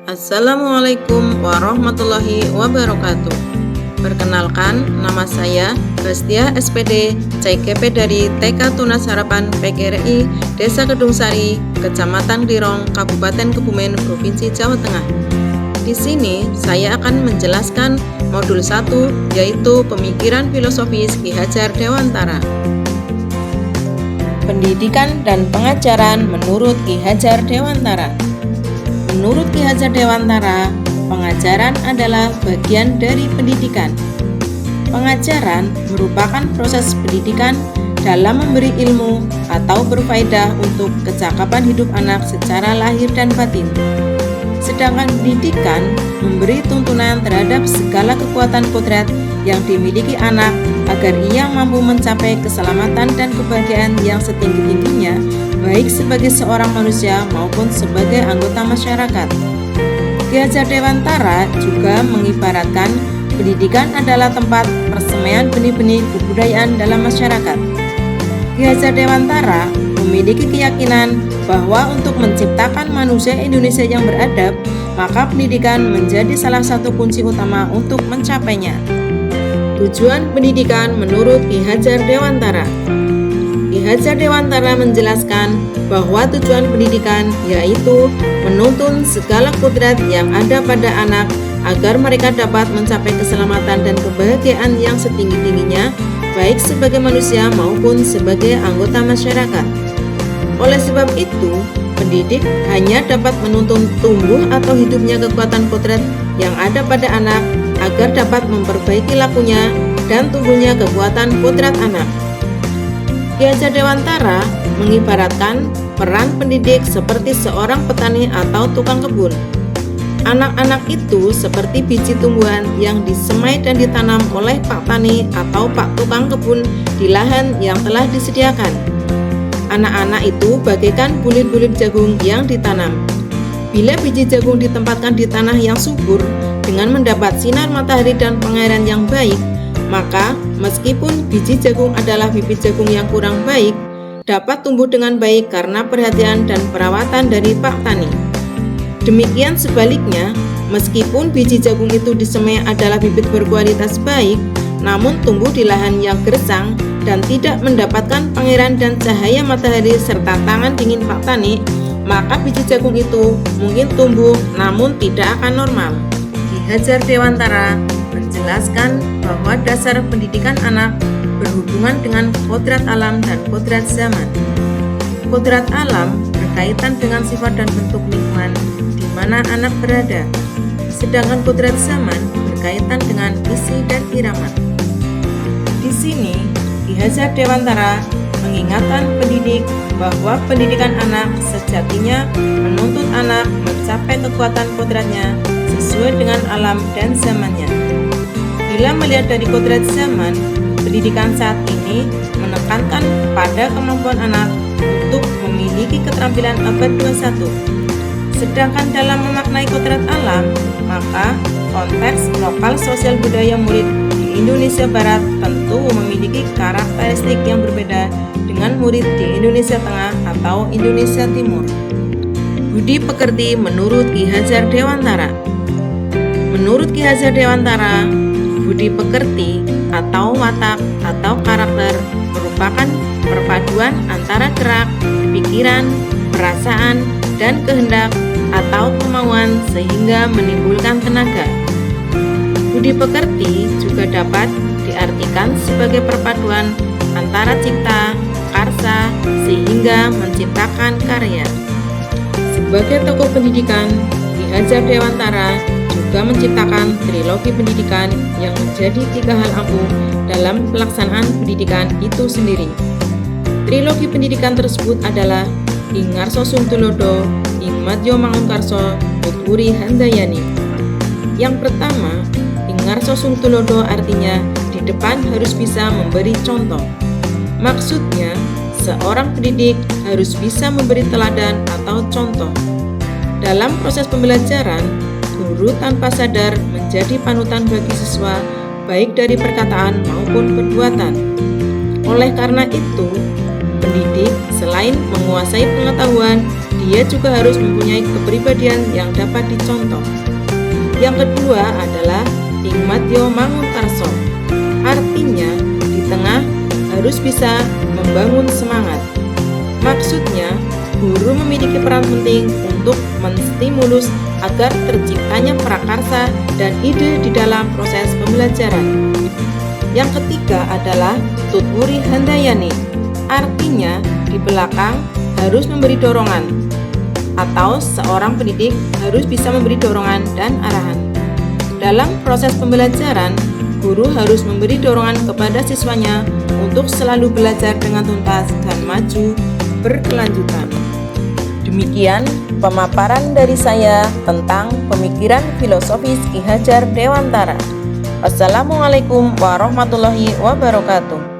Assalamualaikum warahmatullahi wabarakatuh. Perkenalkan, nama saya Bastia SPD CGP dari TK Tunas Harapan PGRI Desa Kedung Sari, Kecamatan Klirong, Kabupaten Kebumen, Provinsi Jawa Tengah. Di sini saya akan menjelaskan modul 1, yaitu Pemikiran Filosofis Ki Hajar Dewantara. Pendidikan dan pengajaran menurut Ki Hajar Dewantara. Menurut Ki Hajar Dewantara, pengajaran adalah bagian dari pendidikan. Pengajaran merupakan proses pendidikan dalam memberi ilmu atau berfaedah untuk kecakapan hidup anak secara lahir dan batin. Sedangkan pendidikan memberi tuntunan terhadap segala kekuatan kodrat yang dimiliki anak agar ia mampu mencapai keselamatan dan kebahagiaan yang setinggi-tingginya, baik sebagai seorang manusia maupun sebagai anggota masyarakat. Ki Hajar Dewantara juga mengibaratkan pendidikan adalah tempat persemaian benih-benih kebudayaan dalam masyarakat. Ki Hajar Dewantara memiliki keyakinan bahwa untuk menciptakan manusia Indonesia yang beradab, maka pendidikan menjadi salah satu kunci utama untuk mencapainya. Tujuan pendidikan menurut Ki Hajar Dewantara. Ki Hajar Dewantara menjelaskan bahwa tujuan pendidikan yaitu menuntun segala kodrat yang ada pada anak agar mereka dapat mencapai keselamatan dan kebahagiaan yang setinggi-tingginya, baik sebagai manusia maupun sebagai anggota masyarakat. Oleh sebab itu, pendidik hanya dapat menuntun tumbuh atau hidupnya kekuatan kodrat yang ada pada anak agar dapat memperbaiki lakunya dan tumbuhnya kekuatan kodrat anak. Ki Hajar Dewantara mengibaratkan peran pendidik seperti seorang petani atau tukang kebun. Anak-anak itu seperti biji tumbuhan yang disemai dan ditanam oleh Pak Tani atau Pak Tukang Kebun di lahan yang telah disediakan. Anak-anak itu bagaikan bulir-bulir jagung yang ditanam. Bila biji jagung ditempatkan di tanah yang subur dengan mendapat sinar matahari dan pengairan yang baik, maka meskipun biji jagung adalah bibit jagung yang kurang baik, dapat tumbuh dengan baik karena perhatian dan perawatan dari Pak Tani. Demikian sebaliknya, meskipun biji jagung itu disemai adalah bibit berkualitas baik, namun tumbuh di lahan yang gersang dan tidak mendapatkan pengairan dan cahaya matahari serta tangan dingin Pak Tani, maka biji jagung itu mungkin tumbuh namun tidak akan normal. Ki Hajar Dewantara menjelaskan bahwa dasar pendidikan anak berhubungan dengan kodrat alam dan kodrat zaman. Kodrat alam berkaitan dengan sifat dan bentuk lingkungan di mana anak berada, sedangkan kodrat zaman berkaitan dengan isi dan irama. Di sini, Ki Hajar Dewantara mengingatkan pendidik bahwa pendidikan anak sejatinya menuntut anak mencapai kekuatan kodratnya sesuai dengan alam dan zamannya. Bila melihat dari kodrat zaman, pendidikan saat ini menekankan pada kemampuan anak untuk memiliki keterampilan abad 21. Sedangkan dalam memaknai kodrat alam, maka konteks lokal sosial budaya murid di Indonesia Barat tentu memiliki karakteristik yang berbeda dengan murid di Indonesia Tengah atau Indonesia Timur. Budi pekerti menurut Ki Hajar Dewantara. Menurut Ki Hajar Dewantara, budi pekerti atau watak atau karakter merupakan perpaduan antara gerak, pikiran, perasaan, dan kehendak atau kemauan sehingga menimbulkan tenaga. Budi pekerti juga dapat diartikan sebagai perpaduan antara cipta, karsa, sehingga menciptakan karya. Sebagai tokoh pendidikan, Ki Hajar Dewantara juga menciptakan trilogi pendidikan yang menjadi 3 hal ampuh dalam pelaksanaan pendidikan itu sendiri. Trilogi pendidikan tersebut adalah Ing Ngarso Sungtulodo, Ing Madyo Mangunkarso, Tuturi Handayani. Yang pertama, Ing Ngarso Sungtulodo artinya di depan harus bisa memberi contoh. Maksudnya, seorang pendidik harus bisa memberi teladan atau contoh. Dalam proses pembelajaran, guru tanpa sadar menjadi panutan bagi siswa, baik dari perkataan maupun perbuatan. Oleh karena itu, pendidik selain menguasai pengetahuan, dia juga harus mempunyai kepribadian yang dapat dicontoh. Yang kedua adalah Ing-Madya Manguntarso. Artinya, di tengah harus bisa membangun semangat. Maksudnya, guru memiliki peran penting untuk menstimulus agar terciptanya prakarsa dan ide di dalam proses pembelajaran. Yang ketiga adalah Tutwuri Handayani. Artinya, di belakang harus memberi dorongan, atau seorang pendidik harus bisa memberi dorongan dan arahan. Dalam proses pembelajaran, guru harus memberi dorongan kepada siswanya untuk selalu belajar dengan tuntas dan maju berkelanjutan. Demikian pemaparan dari saya tentang pemikiran filosofis Ki Hajar Dewantara. Wassalamualaikum warahmatullahi wabarakatuh.